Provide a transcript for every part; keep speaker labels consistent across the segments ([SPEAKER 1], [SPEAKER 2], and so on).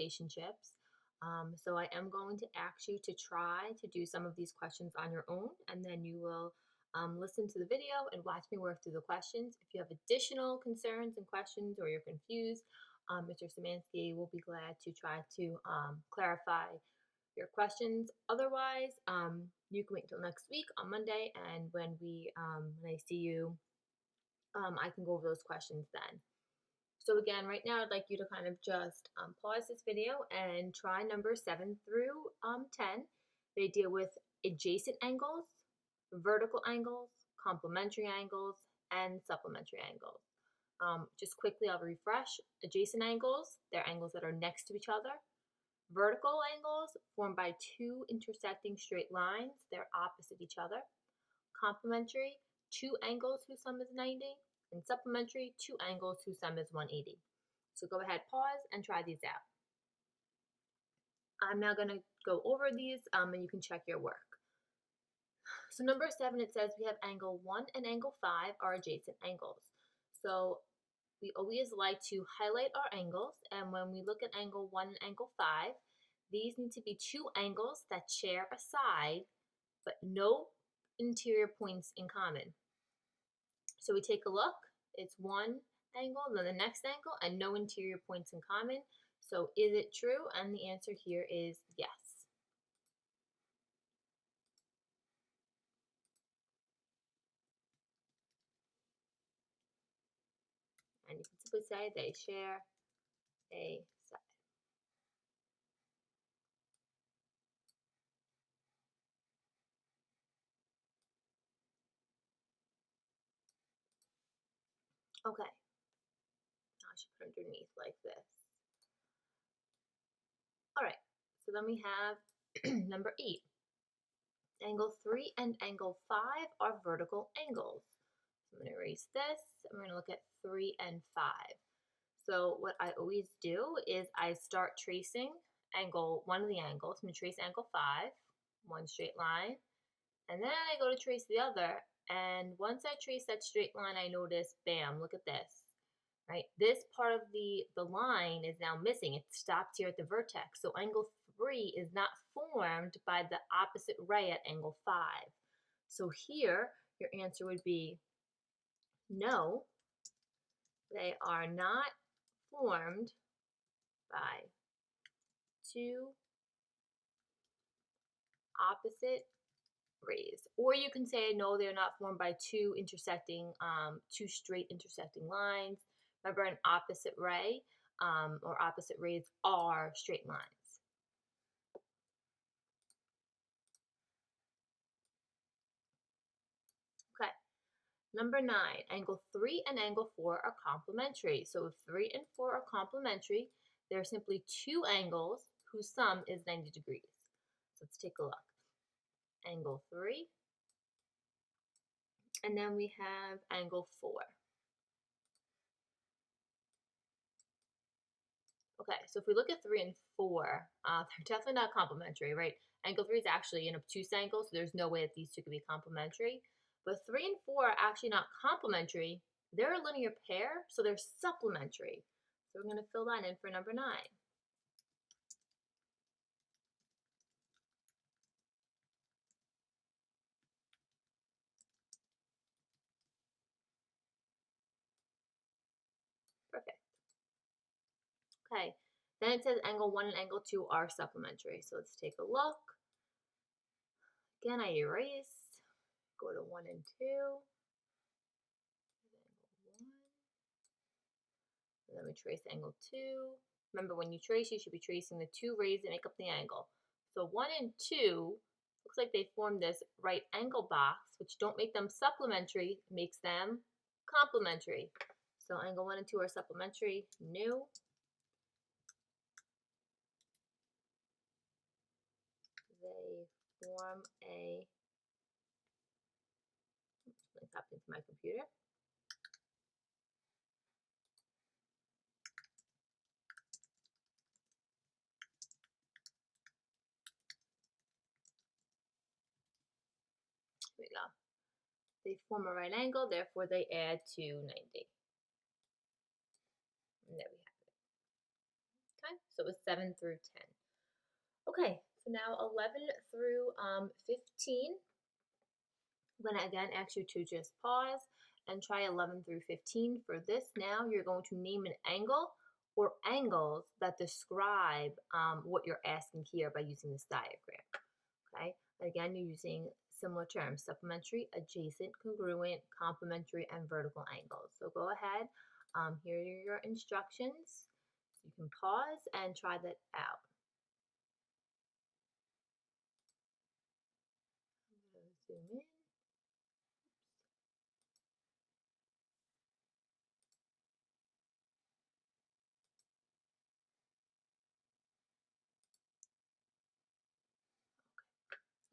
[SPEAKER 1] relationships. So I am going to ask you to try to do some of these questions on your own, and then you will listen to the video and watch me work through the questions. If you have additional concerns and questions or you're confused, Mr. Szymanski will be glad to try to clarify your questions. Otherwise, you can wait until next week on Monday, and when I see you, I can go over those questions then. So again, right now I'd like you to kind of just pause this video and try number 7 through 10. They deal with adjacent angles, vertical angles, complementary angles, and supplementary angles. Just quickly, I'll refresh. Adjacent angles, they're angles that are next to each other. Vertical angles formed by two intersecting straight lines, they're opposite each other. Complementary, two angles whose sum is 90. And supplementary, two angles whose sum is 180. So go ahead, pause, and try these out. I'm now going to go over these and you can check your work. So number 7, it says we have angle 1 and angle 5 are adjacent angles. So we always like to highlight our angles, and when we look at angle 1 and angle 5, these need to be two angles that share a side but no interior points in common. So we take a look, it's one angle, then the next angle, and no interior points in common. So is it true? And the answer here is yes. And you can simply say they share a side. Okay, now I should put underneath like this. All right, so then we have number 8. Angle 3 and angle 5 are vertical angles. So I'm going to erase this, and we're going to look at 3 and 5. So what I always do is I start tracing one of the angles. I'm going to trace angle 5, one straight line, and then I go to trace the other, and once I trace that straight line, I notice, bam, look at this, right? This part of the line is now missing. It stopped here at the vertex. So angle 3 is not formed by the opposite ray at angle 5. So here, your answer would be no, they are not formed by two opposite rays. Or you can say, no, they're not formed by two straight intersecting lines. Remember, an opposite ray or opposite rays are straight lines. Okay. Number 9, angle 3 and angle 4 are complementary. So if 3 and 4 are complementary, they're simply two angles whose sum is 90 degrees. So let's take a look. Angle 3, and then we have angle 4. Okay, so if we look at 3 and 4, they're definitely not complementary, right? Angle 3 is actually an obtuse angle, so there's no way that these two could be complementary. But 3 and 4 are actually not complementary. They're a linear pair, so they're supplementary. So we're going to fill that in for number 9. Perfect. Okay, then it says angle 1 and angle 2 are supplementary. So let's take a look. Again, I erase, go to 1 and 2. And then we trace angle 2. Remember, when you trace, you should be tracing the two rays that make up the angle. So 1 and 2 looks like they form this right angle box, which don't make them supplementary, makes them complementary. So angle 1 and 2 are supplementary. No. They form a, something's happening to my computer. Here we go. They form a right angle, therefore they add to 90. And there we have it. Okay, So it was 7 through 10. Okay, so now 11 through 15. I'm going to again ask you to just pause and try 11 through 15. For this now, you're going to name an angle or angles that describe what you're asking here by using this diagram. Okay, again, you're using similar terms: supplementary, adjacent, congruent, complementary, and vertical angles. So go ahead. Here are your instructions. You can pause and try that out. I'm going to zoom in.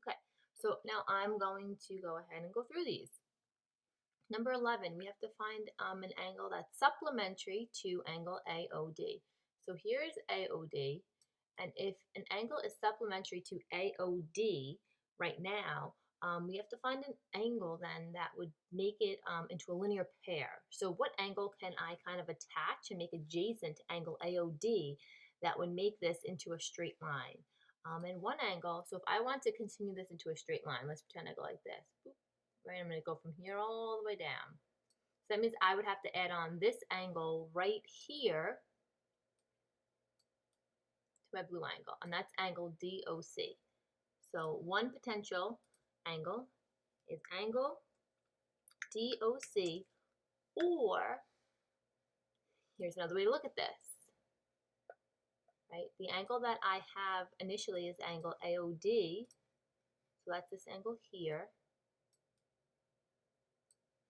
[SPEAKER 1] Okay, so now I'm going to go ahead and go through these. Number 11, we have to find an angle that's supplementary to angle AOD. So here's AOD, and if an angle is supplementary to AOD right now, we have to find an angle then that would make it into a linear pair. So what angle can I kind of attach and make adjacent to angle AOD that would make this into a straight line? And one angle, so if I want to continue this into a straight line, let's pretend I go like this. Boop. Right, I'm going to go from here all the way down. So that means I would have to add on this angle right here to my blue angle, and that's angle DOC. So one potential angle is angle DOC, or here's another way to look at this. Right, the angle that I have initially is angle AOD, so that's this angle here.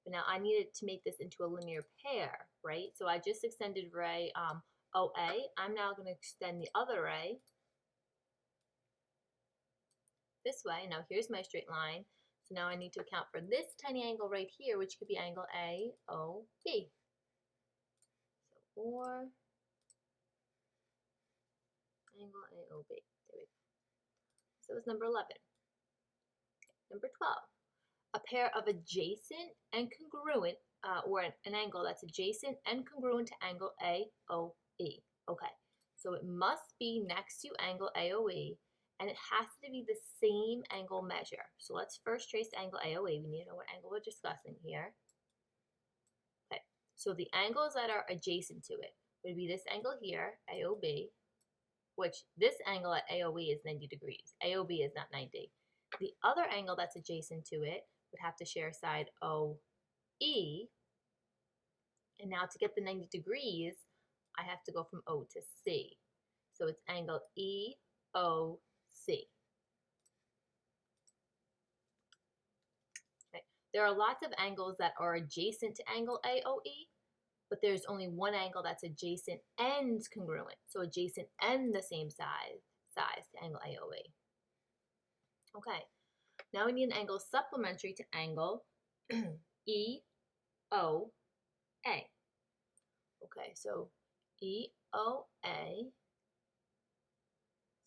[SPEAKER 1] But now I needed to make this into a linear pair, right? So I just extended ray OA. I'm now going to extend the other ray this way. Now here's my straight line. So now I need to account for this tiny angle right here, which could be angle AOB. So or angle AOB. There we go. So it's number 11. Number 12. A pair of adjacent and congruent, or an angle that's adjacent and congruent to angle AOE. Okay, so it must be next to angle AOE, and it has to be the same angle measure. So let's first trace angle AOE. We need to know what angle we're discussing here. Okay, so the angles that are adjacent to it would be this angle here, AOB, which this angle at AOE is 90 degrees. AOB is not 90. The other angle that's adjacent to it would have to share side OE. And now to get the 90 degrees, I have to go from O to C. So it's angle EOC. Okay. There are lots of angles that are adjacent to angle AOE, but there's only one angle that's adjacent and congruent. So adjacent and the same size to angle AOE. Okay, now we need an angle supplementary to angle EOA. Okay, so EOA.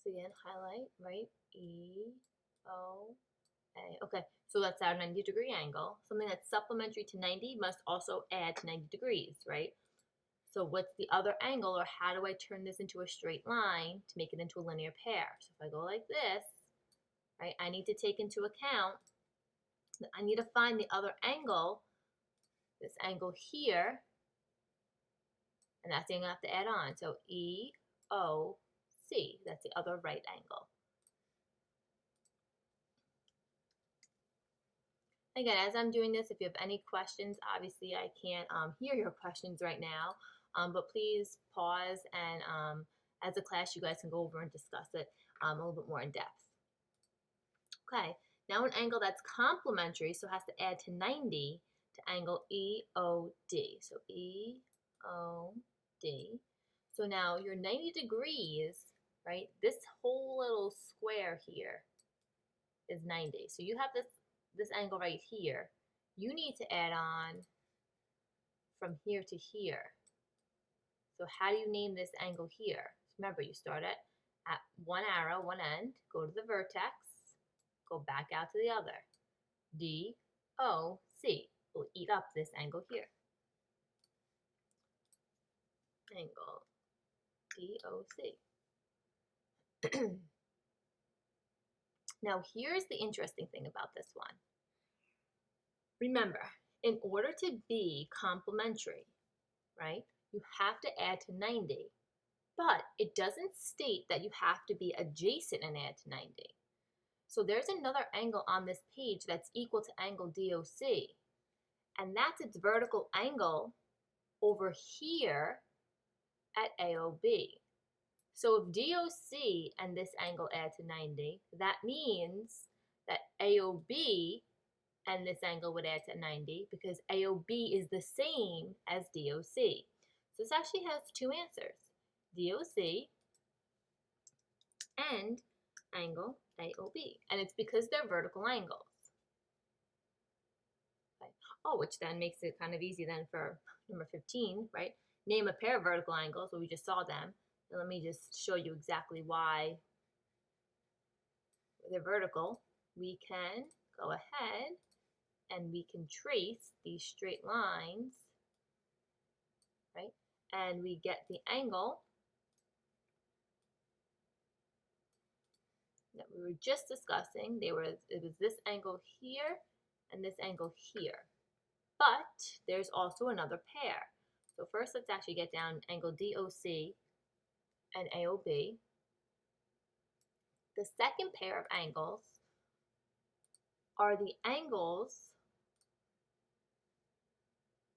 [SPEAKER 1] So again, highlight, right? EOA. Okay, so that's our 90-degree angle. Something that's supplementary to 90 must also add to 90 degrees, right? So what's the other angle, or how do I turn this into a straight line to make it into a linear pair? So if I go like this, right, I need to take into account that I need to find the other angle, this angle here, and that's the angle I have to add on. So EOC, that's the other right angle. Again, as I'm doing this, if you have any questions, obviously I can't hear your questions right now, but please pause, and as a class, you guys can go over and discuss it a little bit more in depth. Okay, now an angle that's complementary, so has to add to 90 to angle EOD. So EOD. So now your 90 degrees, right, this whole little square here is 90. So you have this angle right here. You need to add on from here to here. So how do you name this angle here? Remember, you start at one arrow, one end, go to the vertex, go back out to the other. DOC will eat up this angle here. Angle DOC. Now, here's the interesting thing about this one. Remember, in order to be complementary, right, you have to add to 90. But it doesn't state that you have to be adjacent and add to 90. So there's another angle on this page that's equal to angle DOC. And that's its vertical angle over here at AOB. So if DOC and this angle add to 90, that means that AOB and this angle would add to 90 because AOB is the same as DOC. So this actually has two answers, DOC and angle AOB. And it's because they're vertical angles. Okay. Oh, which then makes it kind of easy then for number 15, right? Name a pair of vertical angles. Well, we just saw them. And let me just show you exactly why they're vertical. We can go ahead and we can trace these straight lines, right? And we get the angle that we were just discussing. It was this angle here and this angle here. But there's also another pair. So first let's actually get down angle DOC and AOB. The second pair of angles are the angles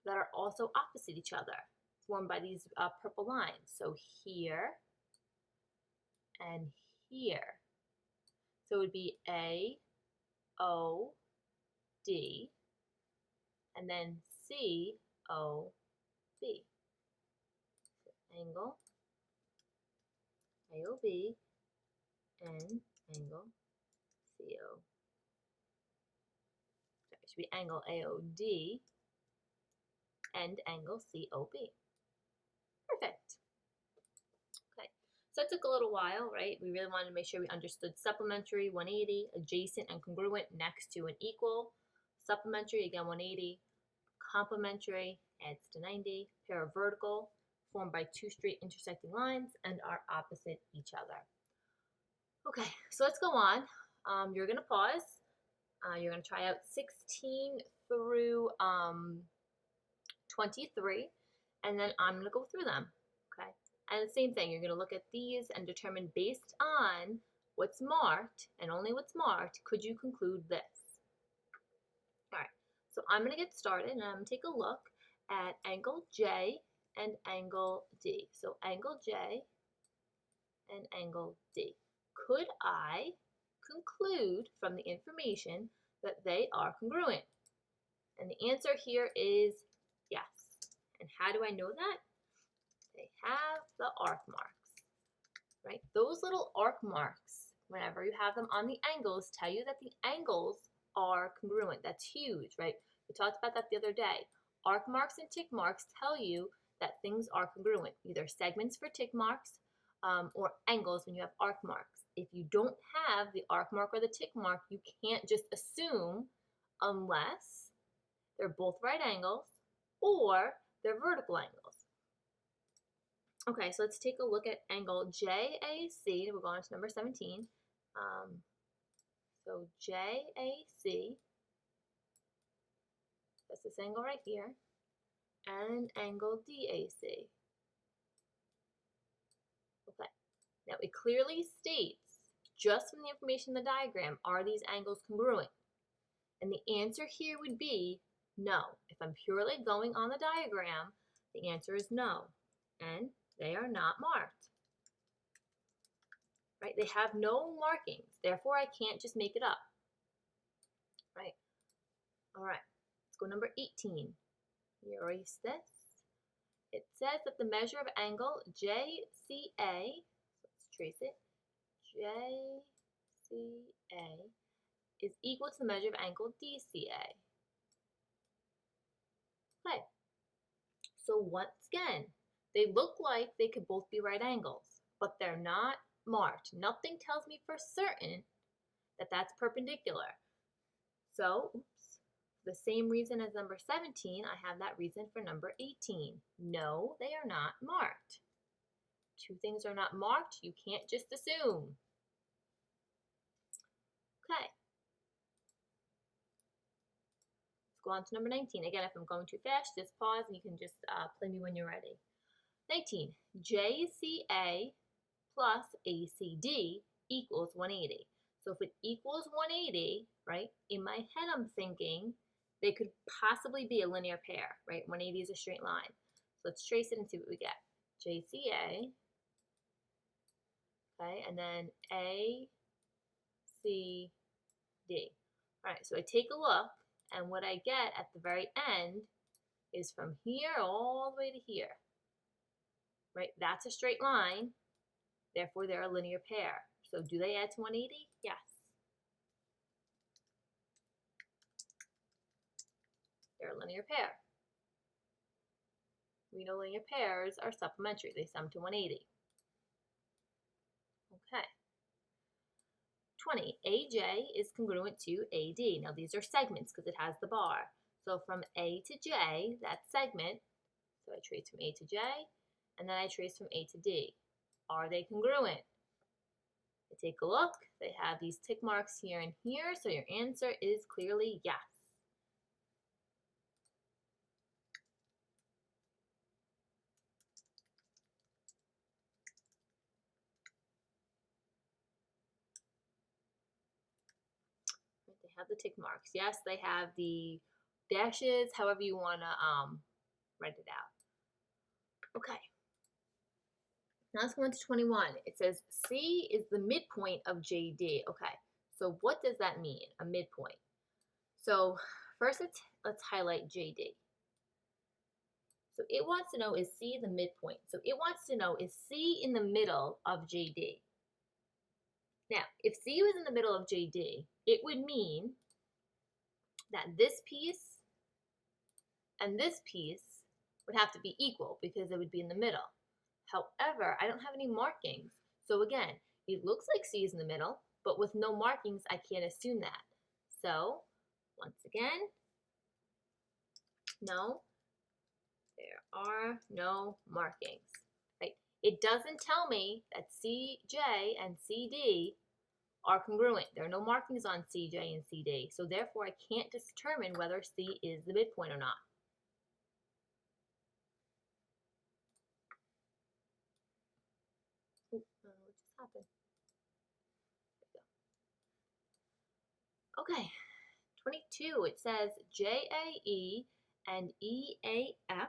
[SPEAKER 1] that are also opposite each other, formed by these purple lines. So here and here. So it would be AOD and then COB. So angle AOB and angle CO. Sorry, it should be angle AOD and angle COB. Perfect. Okay, so it took a little while, right? We really wanted to make sure we understood supplementary, 180, adjacent and congruent, next to and equal. Supplementary, again, 180. Complementary, adds to 90. Pair of vertical, formed by two straight intersecting lines and are opposite each other. Okay, so let's go on. You're going to pause. You're going to try out 16 through 23, and then I'm going to go through them. Okay, and the same thing, you're going to look at these and determine based on what's marked, and only what's marked, could you conclude this? All right, so I'm going to get started, and I'm going to take a look at angle J and angle D. So angle J and angle D. Could I conclude from the information that they are congruent? And the answer here is yes. And how do I know that? They have the arc marks, right? Those little arc marks, whenever you have them on the angles, tell you that the angles are congruent. That's huge, right? We talked about that the other day. Arc marks and tick marks tell you that things are congruent, either segments for tick marks or angles when you have arc marks. If you don't have the arc mark or the tick mark, you can't just assume unless they're both right angles or they're vertical angles. Okay, so let's take a look at angle JAC. We're going to number 17. So JAC, that's this angle right here, and angle DAC. Okay, now it clearly states, just from the information in the diagram, are these angles congruent? And the answer here would be no. If I'm purely going on the diagram, the answer is no. And they are not marked. Right? They have no markings. Therefore, I can't just make it up. Right? All right. Let's go number 18. Erase this. It says that the measure of angle JCA, so let's trace it, JCA is equal to the measure of angle DCA. Okay, so once again, they look like they could both be right angles, but they're not marked. Nothing tells me for certain that that's perpendicular. So, the same reason as number 17, I have that reason for number 18. No, they are not marked. two things are not marked, you can't just assume. Okay. Let's go on to number 19. Again, if I'm going too fast, just pause and you can just play me when you're ready. 19. JCA plus ACD equals 180. So if it equals 180, right, in my head I'm thinking they could possibly be a linear pair, right? 180 is a straight line. So let's trace it and see what we get. JCA, okay, and then ACD. All right, so I take a look, and what I get at the very end is from here all the way to here, right? That's a straight line, therefore they're a linear pair. So do they add to 180? Yes. They're a linear pair. We know linear pairs are supplementary. They sum to 180. Okay. 20. AJ is congruent to AD. Now these are segments because it has the bar. So from A to J, that segment, so I trace from A to J, and then I trace from A to D. Are they congruent? I take a look. They have these tick marks here and here, so your answer is clearly yes. They have the tick marks. Yes, they have the dashes, however you want to write it out. Okay. Now let's go into 21. It says C is the midpoint of JD. Okay, so what does that mean, a midpoint? So first let's highlight JD. So it wants to know, is C the midpoint? So it wants to know, is C in the middle of JD? Now, if C was in the middle of JD, it would mean that this piece and this piece would have to be equal because it would be in the middle. However, I don't have any markings. So again, it looks like C is in the middle, but with no markings, I can't assume that. So once again, no, there are no markings, right? It doesn't tell me that CJ and CD are congruent. There are no markings on CJ and CD, so therefore I can't determine whether C is the midpoint or not. What just happened? Okay, 22, it says JAE and EAF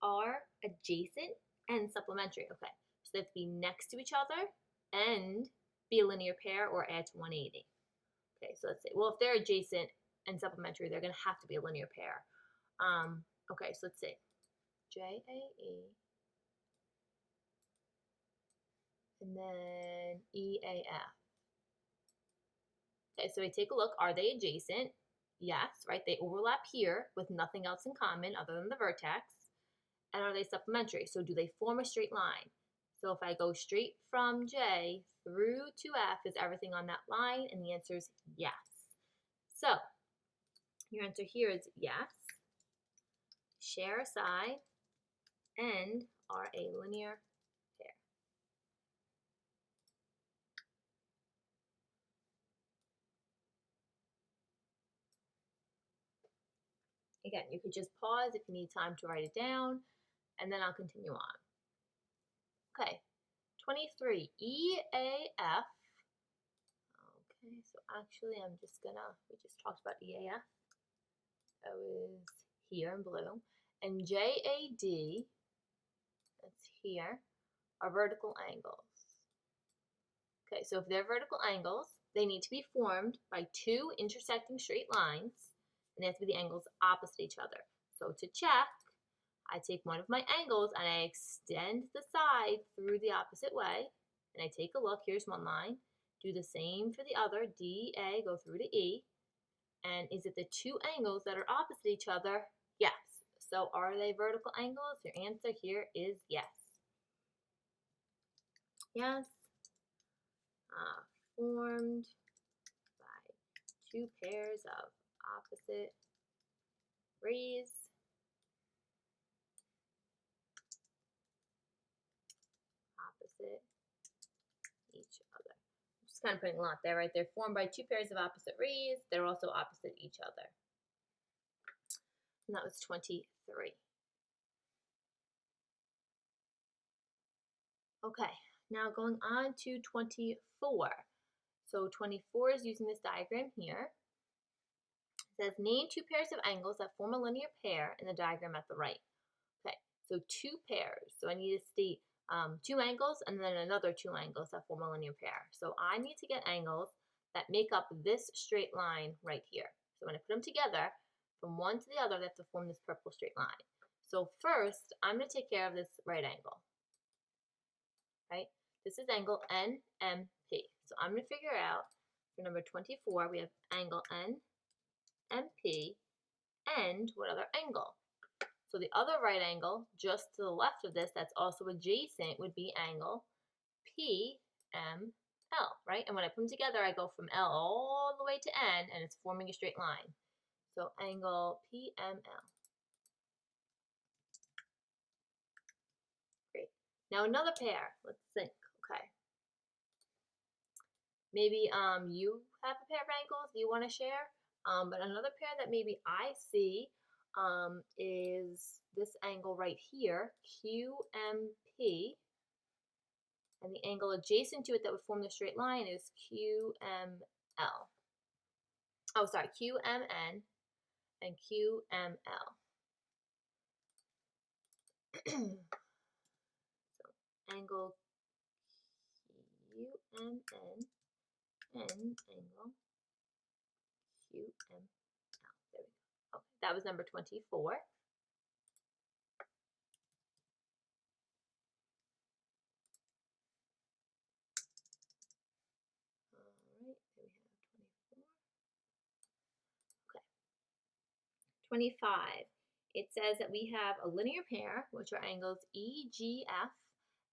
[SPEAKER 1] are adjacent and supplementary. Okay, so they have to be next to each other and be a linear pair or add to 180. Okay, so let's say, well, if they're adjacent and supplementary, they're going to have to be a linear pair. Okay, so let's see. JAE and then EAF. Okay, so we take a look. Are they adjacent? Yes, right? They overlap here with nothing else in common other than the vertex. And are they supplementary? So do they form a straight line? So if I go straight from J through to F, is everything on that line? And the answer is yes. So your answer here is yes. Share a side and are a linear pair. Again, you could just pause if you need time to write it down, and then I'll continue on. Okay, 23, EAF. Okay, so actually I'm just gonna, we just talked about EAF. That was here in blue. And JAD, that's here, are vertical angles. Okay, so if they're vertical angles, they need to be formed by two intersecting straight lines, and they have to be the angles opposite each other. So to check, I take one of my angles and I extend the side through the opposite way, and I take a look. Here's one line. Do the same for the other. DA, go through to E. And is it the two angles that are opposite each other? Yes. So are they vertical angles? Your answer here is yes. Yes. Formed by two pairs of opposite rays. each other. Just kind of putting a lot there, right? They're formed by two pairs of opposite rays. They're also opposite each other. And that was 23. Okay, now going on to 24. So 24 is using this diagram here. It says name two pairs of angles that form a linear pair in the diagram at the right. Okay, so two pairs. So I need to state two angles and then another two angles that form a linear pair. So I need to get angles that make up this straight line right here. So when I put them together, from one to the other, they have to form this purple straight line. So first, I'm going to take care of this right angle, right? This is angle NMP. So I'm going to figure out for number 24, we have angle NMP and what other angle? So the other right angle, just to the left of this, that's also adjacent, would be angle PML, right? And when I put them together, I go from L all the way to N, and it's forming a straight line. So angle PML. Great. Now another pair. Let's think. Okay. Maybe you have a pair of angles you want to share, but another pair that maybe I see is this angle right here, QMP, and the angle adjacent to it that would form the straight line is QML. Oh, sorry, QMN and QML. So angle QMN and angle QML. There we go. Okay, that was number 24. Alright, there we have 24. Okay. 25. It says that we have a linear pair, which are angles EGF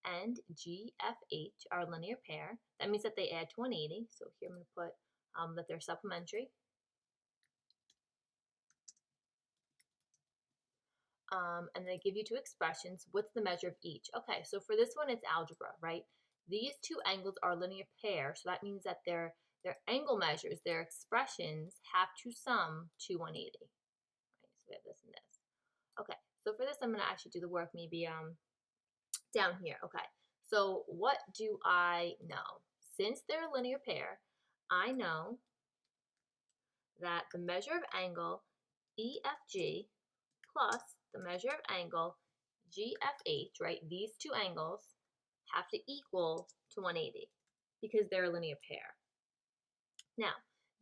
[SPEAKER 1] and GFH are a linear pair. That means that they add to 180. So here I'm going to put that they're supplementary. And they give you two expressions. What's the measure of each? Okay, so for this one, it's algebra, right? These two angles are a linear pair, so that means that their angle measures, their expressions, have to sum to 180. Right, so we have this and this. Okay, so for this, I'm going to actually do the work maybe down here. Okay, so what do I know? Since they're a linear pair, I know that the measure of angle EFG plus the measure of angle GFH, right? These two angles have to equal to 180 because they're a linear pair. Now,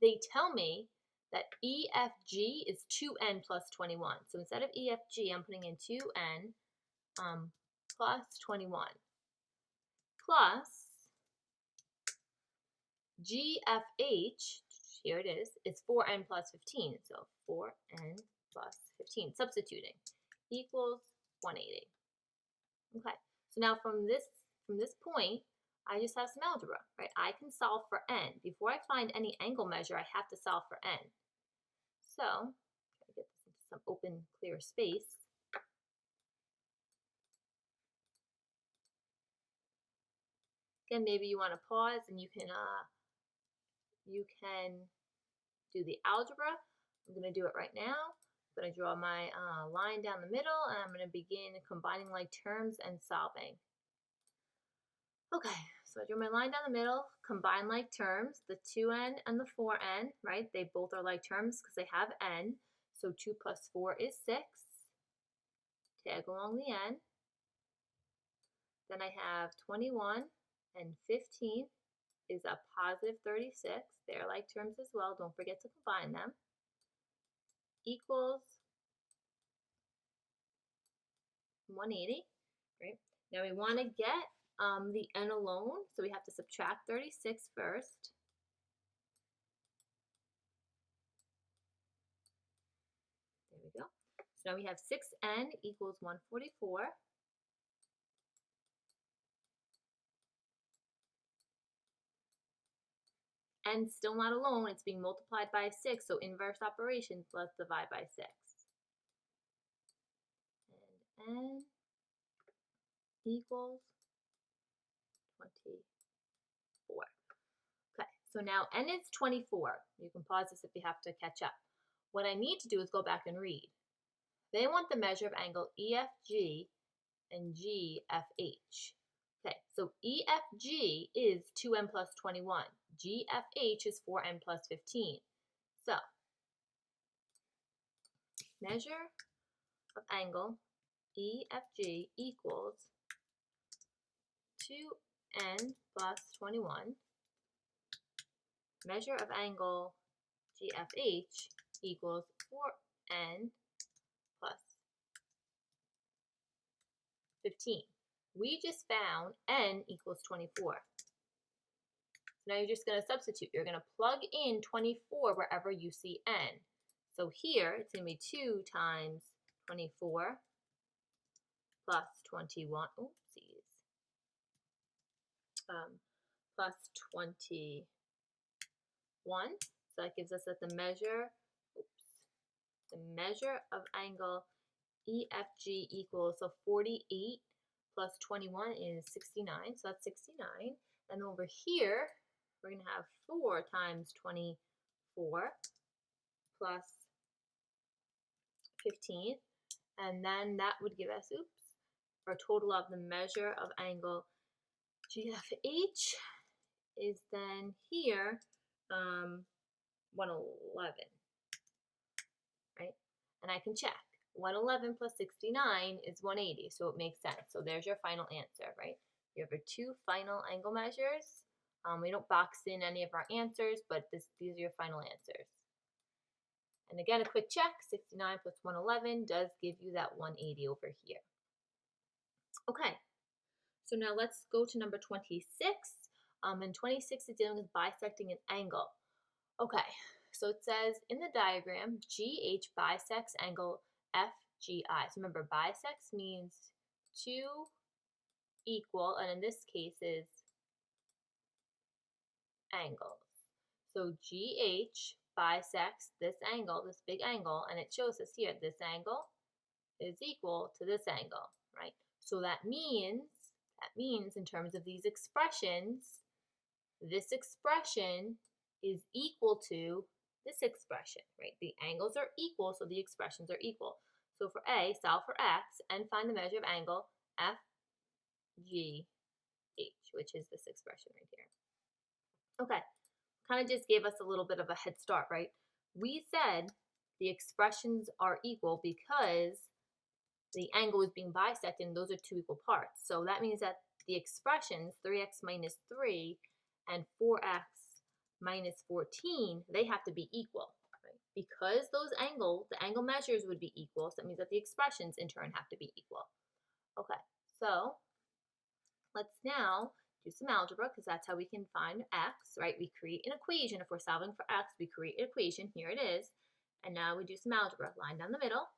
[SPEAKER 1] they tell me that EFG is 2n plus 21. So instead of EFG, I'm putting in 2n plus 21 plus GFH, here it is 4n plus 15. So 4n plus 15, substituting, equals 180. Okay, so now from this point, I just have some algebra, right? I can solve for n. Before I find any angle measure, I have to solve for n. So, try to get this into some open, clear space. Again, maybe you want to pause and you can do the algebra. I'm going to do it right now. I'm going to draw my line down the middle, and I'm going to begin combining like terms and solving. Okay, so I drew my line down the middle, combine like terms, the 2n and the 4n, right? They both are like terms because they have n. So 2 plus 4 is 6. Tag along the n. Then I have 21 and 15 is a positive 36. They're like terms as well. Don't forget to combine them. Equals 180, right? Now we want to get the n alone, so we have to subtract 36 first. There we go. So now we have 6n equals 144. N still not alone, it's being multiplied by 6, so inverse operations, let's divide by 6. And n equals 24. So now n is 24. You can pause this if you have to catch up. What I need to do is go back and read. They want the measure of angle EFG and GFH. Okay, so EFG is 2n plus 21. GFH is 4n plus 15. So, measure of angle EFG equals 2n plus 21. Measure of angle GFH equals 4n plus 15. We just found n equals 24. So now you're just going to substitute. You're going to plug in 24 wherever you see n. So here it's going to be 2 times 24 plus 21. Oopsies. Plus 21. So that gives us that the measure of angle EFG equals, so 48 plus 21 is 69, so that's 69. And over here, we're going to have 4 times 24 plus 15. And then that would give us, our total of the measure of angle GFH is then here 111, right? And I can check. 111 plus 69 is 180, so it makes sense. So there's your final answer, right? You have your 2 final angle measures. We don't box in any of our answers, but these are your final answers. And again, a quick check, 69 plus 111 does give you that 180 over here. Okay, so now let's go to number 26. And 26 is dealing with bisecting an angle. Okay, so it says in the diagram, GH bisects angle FGI. So remember, bisects means 2 equal, and in this case is angles. So GH bisects this angle, this big angle, and it shows us here, this angle is equal to this angle, right? So that means in terms of these expressions, this expression is equal to this expression, right? The angles are equal, so the expressions are equal. So for A, solve for x and find the measure of angle FGH, which is this expression right here. Okay, kind of just gave us a little bit of a head start, right? We said the expressions are equal because the angle is being bisected and those are 2 equal parts. So that means that the expressions 3x minus 3 and 4x minus 14, they have to be equal, right? Because the angle measures would be equal, so that means that the expressions in turn have to be equal. Okay, so let's now do some algebra because that's how we can find x, right? We create an equation. If we're solving for x, we create an equation. Here it is. And now we do some algebra. Line down the middle.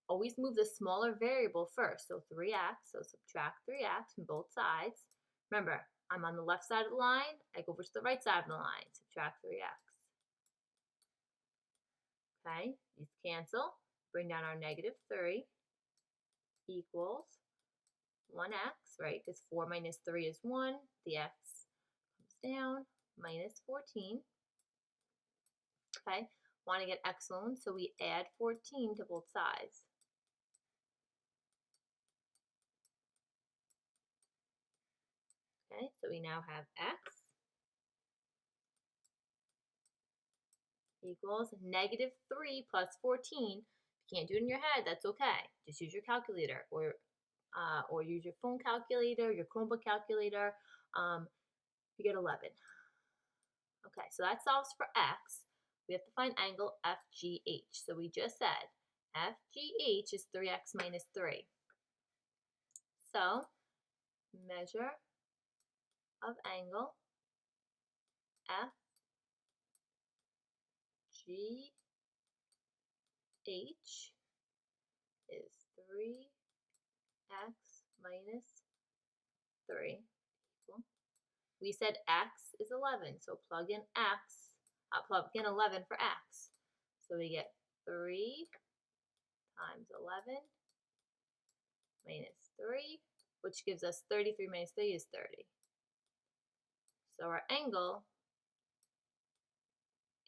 [SPEAKER 1] Always move the smaller variable first. So 3x, so subtract 3x from both sides. Remember, I'm on the left side of the line. I go over to the right side of the line. Subtract 3x. Okay, these cancel. Bring down our negative 3 equals 1x, right? Because 4 minus 3 is 1. The x comes down, minus 14. Okay, want to get x alone, so we add 14 to both sides. Okay, so we now have x equals negative 3 plus 14. If you can't do it in your head, that's okay. Just use your calculator or use your phone calculator, your Chromebook calculator. You get 11. Okay, so that solves for x. We have to find angle FGH. So we just said FGH is 3x minus 3. So measure of angle FGH is 3x minus 3. We said x is 11, so plug in 11 for x. So we get 3 times 11 minus 3, which gives us 33 minus 3 is 30. So our angle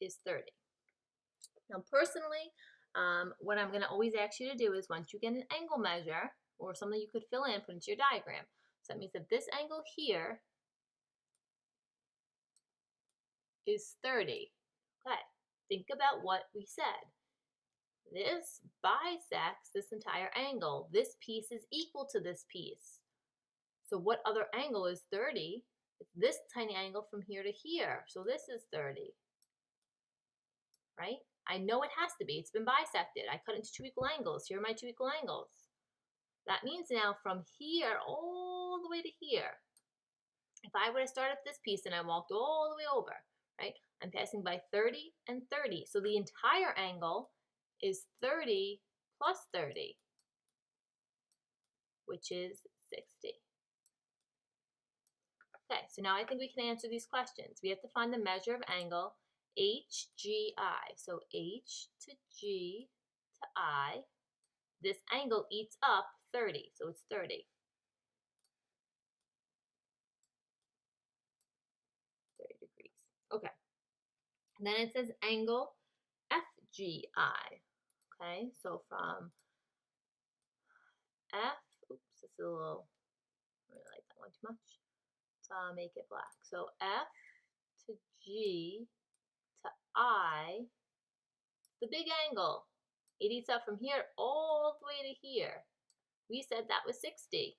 [SPEAKER 1] is 30. Now, personally, what I'm going to always ask you to do is once you get an angle measure or something you could fill in, put into your diagram. So that means that this angle here is 30. Okay, think about what we said. This bisects this entire angle. This piece is equal to this piece. So what other angle is 30? It's this tiny angle from here to here. So this is 30, right? I know it has to be. It's been bisected. I cut it into two equal angles. Here are my two equal angles. That means now from here all the way to here, if I were to start at this piece and I walked all the way over, right, I'm passing by 30 and 30. So the entire angle is 30 plus 30, which is 60. Okay, so now I think we can answer these questions. We have to find the measure of angle HGI. So H to G to I. This angle eats up 30, so it's 30. 30 degrees. Okay. And then it says angle FGI. Okay, so from F, oops, this is a little, I don't really like that one too much. So I'll make it black. So F to G to I, the big angle. It eats up from here all the way to here. We said that was 60,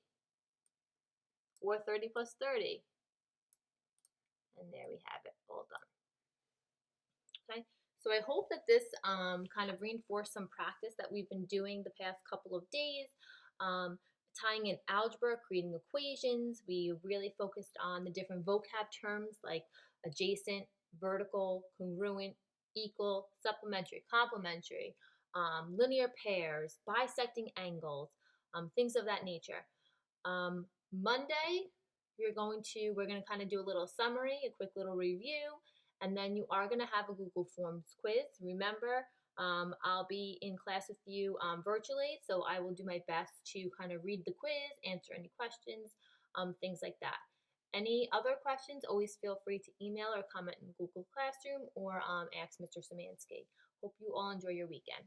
[SPEAKER 1] or 30 plus 30. And there we have it, all done. Okay, so I hope that this kind of reinforced some practice that we've been doing the past couple of days. Tying in algebra, creating equations. We really focused on the different vocab terms like adjacent, vertical, congruent, equal, supplementary, complementary, linear pairs, bisecting angles, things of that nature. Monday, we're going to kind of do a little summary, a quick little review, and then you are going to have a Google Forms quiz. Remember, I'll be in class with you virtually, so I will do my best to kind of read the quiz, answer any questions, things like that. Any other questions, always feel free to email or comment in Google Classroom or ask Mr. Szymanski. Hope you all enjoy your weekend.